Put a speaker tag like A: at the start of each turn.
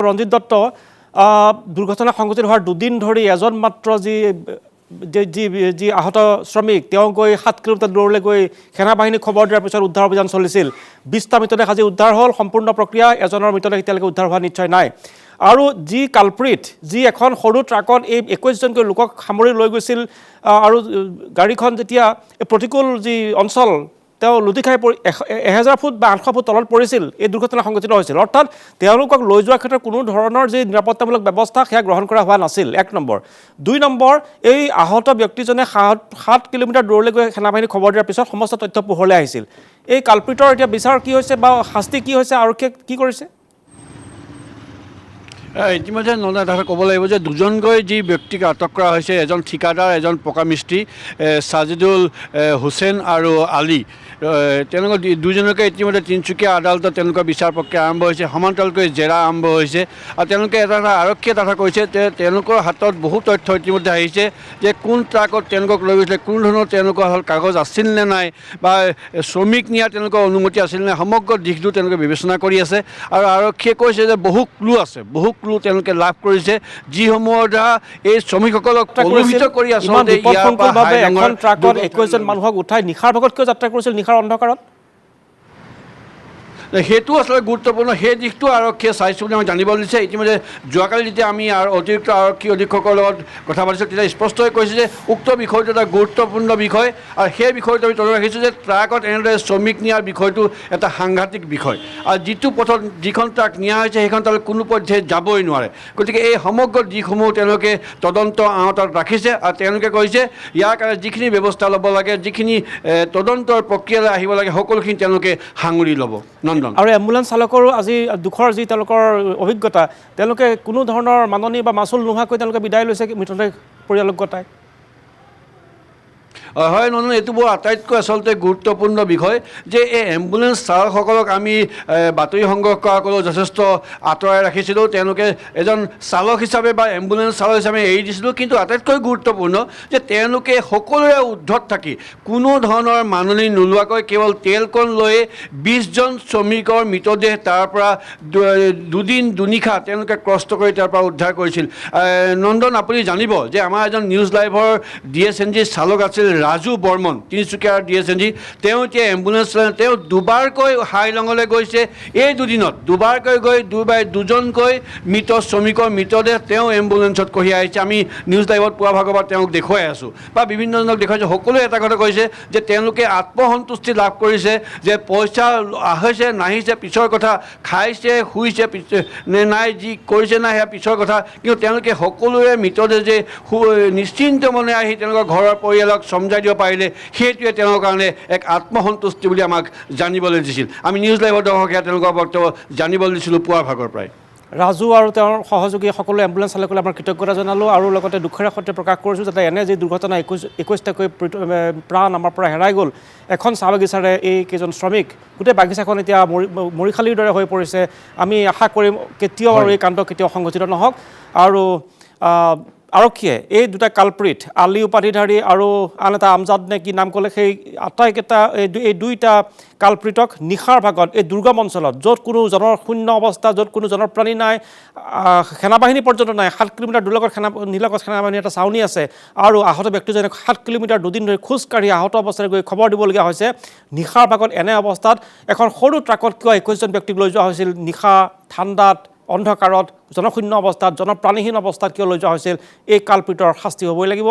A: ৰঞ্জিত দত্ত দুৰ্ঘটনা সংঘটিত হোৱাৰ দুদিন ধৰি এজন মাত্ৰ যি আহত শ্ৰমিক তেওঁ গৈ 7 কিলোমিটাৰ দূৰলৈ গৈ সেনাবাহিনী খবৰ দিয়াৰ পিছত উদ্ধাৰ অভিযান চলিছিল 20টা মৃতদেহ আজি উদ্ধাৰ হ'ল সম্পূৰ্ণ প্ৰক্ৰিয়া এজনৰ মৃতদেহ এতিয়ালৈকে উদ্ধাৰ হোৱা নিশ্চয় নাই আৰু যি কালপ্ৰিট যি এখন সৰু ট্ৰাকত এই 21 জনকৈ লোকক সামৰি লৈ গৈছিল আৰু গাড়ীখন যেতিয়া প্ৰতিকূল যি অঞ্চল তেওঁ লুটি খাই 1000 ফুট বা 800 ফুট তলত পৰিছিল এই দুৰ্ঘটনা সংঘটিত হৈছিল অৰ্থাৎ তেওঁলোকক লৈ যোৱাৰ ক্ষেত্ৰত কোনো ধৰণৰ যে নিৰাপত্তামূলক ব্যৱস্থা সেয়া গ্ৰহণ কৰা হোৱা নাছিল 1 নম্বৰ 2 নম্বৰ এই আহত ব্যক্তিজনে 7 কিলোমিটাৰ দূৰলৈ গৈ সেনাবাহিনী খবৰ দিয়াৰ পিছত সমস্ত তথ্য পোহৰলৈ আহিছিল এই কালপ্ৰিটৰ এতিয়া বিচাৰ কি হৈছে বা শাস্তি কি হৈছে আৰু কি কৰিছে
B: ইতিমধ্যে নন্দা ক'ব লাগিব যে দুজনকৈ যি ব্যক্তিক আটক কৰা হৈছে এজন ঠিকাদাৰ এজন পকা মিস্ত্ৰী সাজিদুল হুছেইন আৰু আলী তেওঁলোকৰ দুজনকে ইতিমধ্যে তিনিচুকীয়া আদালতত তেওঁলোকৰ বিচাৰ প্ৰক্ৰিয়া আৰম্ভ হৈছে সমান্তৰালকৈ জেৰা আৰম্ভ হৈছে আৰু তেওঁলোকে এটা আৰক্ষীয়ে এটা কৈছে যে তেওঁলোকৰ হাতত বহু তথ্য ইতিমধ্যে আহিছে যে কোন ট্ৰাকত তেওঁলোকক লৈ গৈছিলে কোনো ধৰণৰ তেওঁলোকৰ কাগজ আছিল নে নাই বা শ্ৰমিক নিয়াৰ তেওঁলোকৰ অনুমতি আছিল নে সমগ্ৰ দিশটো তেওঁলোকে বিবেচনা কৰি আছে আৰু আৰক্ষীয়ে কৈছে যে বহু ক্লু আছে বহু ক্লু তেওঁলোকে লাভ কৰিছে যিসমূহৰ দ্বাৰা এই শ্ৰমিকসকলক প্ৰলোভিত কৰি আচলতে
A: এখন ট্ৰাকত 21 জন মানুহক উঠাই নিশাৰ ভাগত কিয় যাত্ৰা কৰিছিল নিশাৰ অন্ধকাৰত
B: সেইটো আসলে গুৰুত্বপূৰ্ণ সেই দিশটো আৰক্ষীয়ে চাইছোঁ বুলি আমি জানিব দিছে ইতিমধ্যে যোৱাকালি যেতিয়া আমি অতিৰিক্ত আৰক্ষী অধীক্ষকৰ লগত কথা পাতিছোঁ তেতিয়া স্পষ্টকৈ কৈছে যে উক্ত বিষয়টো এটা গুৰুত্বপূৰ্ণ বিষয় আৰু সেই বিষয়টো আমি তলত ৰাখিছোঁ যে ট্ৰাকত এনেদৰে শ্ৰমিক নিয়াৰ বিষয়টো এটা সাংঘাতিক বিষয় আৰু যিটো পথত যিখন ট্ৰাক নিয়া হৈছে সেইখন তালৈ কোনো পৰ্যায়ে যাবই নোৱাৰে গতিকে এই সমগ্ৰ দিশসমূহ তেওঁলোকে তদন্ত আওতাত ৰাখিছে আৰু তেওঁলোকে কৈছে ইয়াৰ কাৰণে যিখিনি ব্যৱস্থা ল'ব লাগে যিখিনি তদন্তৰ প্ৰক্ৰিয়ালৈ আহিব লাগে সকলোখিনি তেওঁলোকে সাঙুৰি ল'ব
A: আৰু এম্বুলেন্স চালকৰো আজি দুখৰ যি তেওঁলোকৰ অভিজ্ঞতা তেওঁলোকে কোনো ধৰণৰ মাননি বা মাচুল নোহোৱাকৈ তেওঁলোকে বিদায় লৈছে মৃতদেহ পৰিয়ালক গতাই
B: হয় নন্দন এইটো বৰ আটাইতকৈ আচলতে গুৰুত্বপূৰ্ণ বিষয় যে এই এম্বুলেন্স চালকসকলক আমি বাতৰি সংগ্ৰহ কৰাসকলক যথেষ্ট আঁতৰাই ৰাখিছিলোঁ তেওঁলোকে এজন চালক হিচাপে বা এম্বুলেন্স চালক হিচাপে এৰি দিছিলোঁ কিন্তু আটাইতকৈ গুৰুত্বপূৰ্ণ যে তেওঁলোকে সকলোৰে ঊৰ্ধত থাকি কোনো ধৰণৰ মাননি নোলোৱাকৈ কেৱল তেলকণ লৈ 20 জন শ্ৰমিকৰ মৃতদেহ তাৰ পৰা দুদিন দুনিশা তেওঁলোকে কষ্ট কৰি তাৰ পৰা উদ্ধাৰ কৰিছিল নন্দন আপুনি জানিব যে আমাৰ এজন নিউজ লাইভৰ DSNG চালক আছিল ৰাজু বৰ্মন তিনিচুকীয়াৰ DSNG তেওঁ এতিয়া এম্বুলেন্স তেওঁ দুবাৰকৈ হাইলঙলৈ গৈছে এই দুদিনত দুবাৰকৈ গৈ দুজনকৈ মৃত শ্ৰমিকৰ মৃতদেহ তেওঁ এম্বুলেন্সত কঢ়িয়াই আহিছে আমি নিউজ লাইভত পোৱা ভাগৰ পৰা তেওঁক দেখুৱাই আছোঁ বা বিভিন্নজনক দেখুৱাইছোঁ সকলোৱে এটা কথা কৈছে যে তেওঁলোকে আত্মসন্তুষ্টি লাভ কৰিছে যে পইচা আহিছে নাহিছে পিছৰ কথা খাইছে শুইছে নে নাই যি কৰিছে নাই সেয়া পিছৰ কথা কিন্তু তেওঁলোকে সকলোৰে মৃতদেহ যে নিশ্চিন্ত মনে আহি তেওঁলোকৰ ঘৰৰ পৰিয়ালক সমজাই দিব পাৰিলে সেইটোৱে তেওঁলোকৰ কাৰণে এক আত্মসন্তুষ্টি বুলি আমাক জানিবলৈ দিছিল আমি নিউজ লাইভৰ দৰ্শকে তেওঁলোকৰ বক্তব্য জানিবলৈ দিছিলোঁ পুৱাৰ ভাগৰ পৰাই
A: ৰাজু আৰু তেওঁৰ সহযোগী সকলো এম্বুলেন্স চালকলৈ আমাৰ কৃতজ্ঞতা জনালোঁ আৰু লগতে দুখেৰে সৈতে প্ৰকাশ কৰিছোঁ যাতে এনে যি দুৰ্ঘটনা 21টাকৈ প্ৰাণ আমাৰ পৰা হেৰাই গ'ল এখন চাহ বাগিচাৰে এই কেইজন শ্ৰমিক গোটেই বাগিচাখন এতিয়া মৰিশালীৰ দৰে হৈ পৰিছে আমি আশা কৰিম কেতিয়াও আৰু এই কাণ্ড কেতিয়াও সংঘটিত নহওক আৰু আৰক্ষীয়ে এই দুটা কালপ্ৰিট আলী উপাধিধাৰী আৰু আন এটা আমজাদ নে কি নাম ক'লে সেই আটাইকেইটা এই দুইটা কালপ্ৰিটক নিশাৰ ভাগত এই দুৰ্গম অঞ্চলত য'ত কোনো জনশূন্য অৱস্থা য'ত কোনো জনপ্ৰাণী নাই সেনাবাহিনী পৰ্যন্ত নাই 7 কিলোমিটাৰ দূৰলৈকে নিলগত সেনাবাহিনীৰ এটা চাউনি আছে আৰু আহত ব্যক্তিজনে 7 কিলোমিটাৰ দুদিন ধৰি খোজকাঢ়ি আহত অৱস্থাৰে গৈ খবৰ দিবলগীয়া হৈছে নিশাৰ ভাগত এনে অৱস্থাত এখন সৰু ট্ৰাকত কিয় 21 জন ব্যক্তিক লৈ যোৱা হৈছিল নিশা ঠাণ্ডাত অন্ধকাৰত জনশূন্য অৱস্থাত জনপ্ৰাণীহীন অৱস্থাত কিয় লৈ যোৱা হৈছিল এই কালপ্ৰিটৰ শাস্তি হ'বই লাগিব